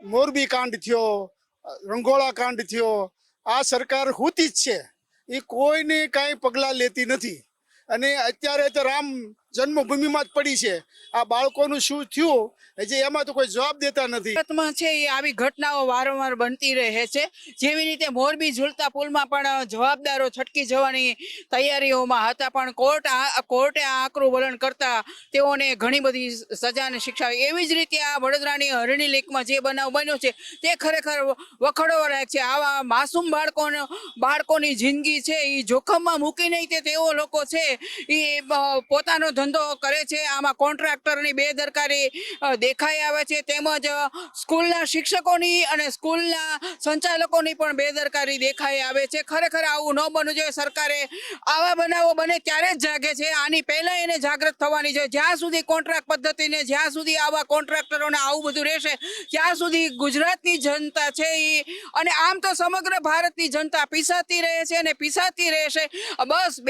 મોરબી કાંડ થયો, રંગોળા કાંડ થયો, આ સરકાર હોતી જ છે, એ કોઈને કાંઈ પગલાં લેતી નથી. અને અત્યારે તો રામ જન્મભૂમિમાં જ પડી છે. આ બાળકોનું શું થયું હજી એમાં તો કોઈ જવાબ દેતા નથી. ભારતમાં છે એ આવી ઘટનાઓ વારંવાર બનતી રહે છે. જેવી રીતે મોરબી ઝૂલતા પુલમાં પણ જવાબદારો છટકી જવાની તૈયારીઓમાં હતા, પણ કોર્ટે આ આકરું વલણ કરતા તેઓને ઘણી બધી સજા અને શિક્ષા. એવી જ રીતે આ વડોદરાની હરણી લેકમાં જે બનાવ બન્યો છે તે ખરેખર વખોડવા લાયક છે. આવા માસૂમ બાળકોની જિંદગી છે એ જોખમમાં મૂકીને તે તેઓ લોકો છે એ પોતાનો ધંધો કરે છે. આમાં કોન્ટ્રાક્ટરની બેદરકારી દેખાઈ આવે છે, તેમજ સ્કૂલના શિક્ષકોની અને સ્કૂલના સંચાલકોની પણ બેદરકારી દેખાઈ આવે છે. ખરેખર આવું ન બનવું જોઈએ. સરકારે આવા બનાવો બને ત્યારે જ જાગે છે, આની પહેલા એને જાગૃત થવાની છે. જ્યાં સુધી કોન્ટ્રાક્ટ પદ્ધતિને, જ્યાં સુધી આવા કોન્ટ્રાક્ટરોને આવું બધું રહેશે ત્યાં સુધી ગુજરાતની જનતા છે એ, અને આમ તો સમગ્ર ભારતની જનતા પીસાતી રહે છે અને પીસાતી રહેશે. બસ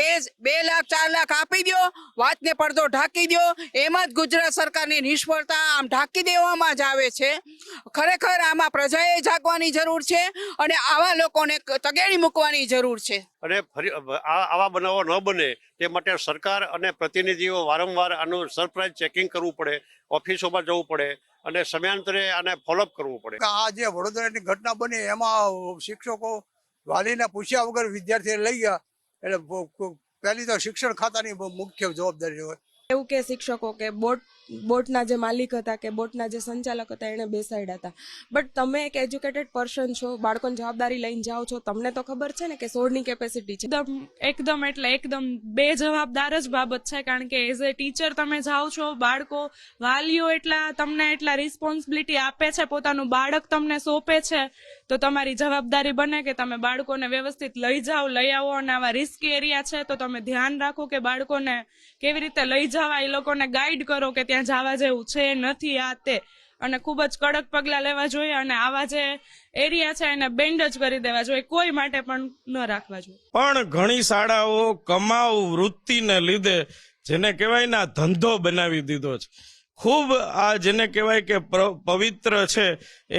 2 લાખ 4 લાખ આપી દો, વાતને પડદો ઢાંકી દો, એમાં જ ગુજરાત સરકારની નિષ્ફળતા આમ ઢાંકી દેવામાં જ આવે છે. ખરેખર આમાં પ્રજાએ જાગવાની જરૂર છે અને આવા લોકોને તગેડી મૂકવાની જરૂર છે. અને ફરી આવા બનાવો ન બને તે માટે સરકાર અને પ્રતિનિધિઓ વારંવાર આનું સરપ્રાઇઝ ચેકિંગ કરવું પડે, ઓફિસોમાં જવું પડે અને સમયાંતરે આને ફોલોઅપ કરવું પડે. આ જે વડોદરાની ઘટના બની એમાં શિક્ષકો વાલીને પૂછ્યા વગર વિદ્યાર્થીઓ લઈ ગયા, એટલે પહેલી તો શિક્ષણ ખાતાની મુખ્ય જવાબદારી હોય. એવું કે શિક્ષકો કે બોટના જે માલિક હતા કે બોટના જે સંચાલક હતા એને બેસાડ્યા હતા. બટ તમે એક એજ્યુકેટેડ પર્સન છો, બાળકોની જવાબદારી લઈને જાઓ છો, તમને તો ખબર છે ને કે 16ની કેપેસિટી છે. એકદમ બેજવાબદાર જ બાબત છે, કારણ કે એઝ એ ટીચર તમે જાઓ છો, બાળકો વાલીઓ તમને એટલા રિસ્પોન્સિબિલિટી આપે છે, પોતાનું બાળક તમને સોંપે છે, તો તમારી જવાબદારી બને કે તમે બાળકોને વ્યવસ્થિત લઈ જાઓ, લઈ આવો. અને આવા રિસ્કી એરિયા છે તો તમે ધ્યાન રાખો કે બાળકોને કેવી રીતે લઈ જવા, એ લોકોને ગાઈડ કરો કે ત્યાં જવા જેવું છે નથી આ તે, અને ખૂબ જ કડક પગલાં લેવા જોઈએ. અને આવા જે એરિયા છે એને બેન્ડ જ કરી દેવા જોઈએ, કોઈ માટે પણ ન રાખવા જોઈએ. પણ ઘણી શાળાઓ કમાઉ વૃત્તિને લીધે જેને કહેવાય ને ધંધો બનાવી દીધો છે. ખૂબ આ જેને કહેવાય કે પવિત્ર છે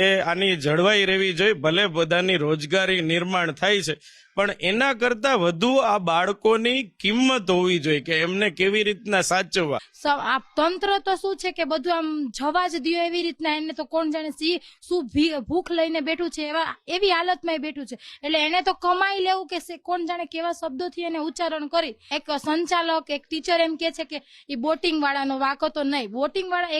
એ આની જળવાઈ રહેવી જોઈએ. ભલે બધાની રોજગારી નિર્માણ થાય છે, પણ એના કરતા વધુ આ બાળકોની કિંમત હોવી જોઈએ કે એમને કેવી રીતના સાચવવા. આ તંત્ર તો શું છે કે બધું આમ જવા જ દો એવી રીતના, એને તો કોણ જાણે શું ભૂખ લઈને બેઠું છે એવી હાલતમાં બેઠું છે. એટલે એને તો કમાઈ લેવું કે કોણ જાણે કેવા શબ્દોથી એને ઉચ્ચારણ કરી. એક સંચાલક, એક ટીચર એમ કે છે કે એ બોટિંગ વાળાનો વાંકો તો નહીં. બોટિંગ વાળા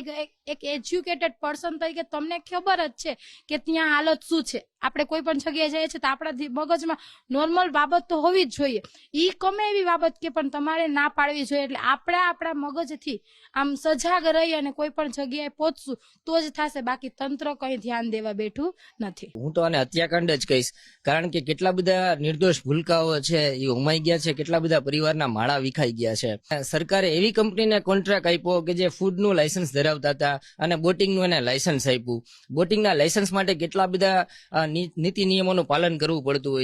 એક એજ્યુકેટેડ પર્સન તરીકે તમને ખબર જ છે કે ત્યાં હાલત શું છે. આપણે કોઈ પણ જગ્યાએ જઈએ છીએ તો આપણા મગજમાં નોર્મલ બાબત તો હોવી જ જોઈએ, ઈ ગમે એવી બાબત કે પણ તમારે ના પાડવી જોઈએ. એટલે આપણે આપણા મગજથી આમ સજાગ રહી અને કોઈ પણ જગ્યાએ પહોંચશું તો જ થશે, બાકી તંત્ર કઈ ધ્યાન દેવા બેઠું નથી. હું તો આને હત્યાકાંડ જ કહીશ, કારણ કે કેટલા બધા નિર્દોષ ભૂલકાઓ છે એ ઉમાઈ ગયા છે, કેટલા બધા પરિવારના માળા વિખાઈ ગયા છે. સરકારે એવી કંપનીને કોન્ટ્રાક્ટ આપ્યો કે જે ફૂડનું લાયસન્સ ધરાવતા હતા અને બોટિંગનું એને લાયસન્સ આપ્યું. બોટિંગના લાયસન્સ માટે કેટલા બધા નીતિ નિયમોનું પાલન કરવું પડતું હોય છે.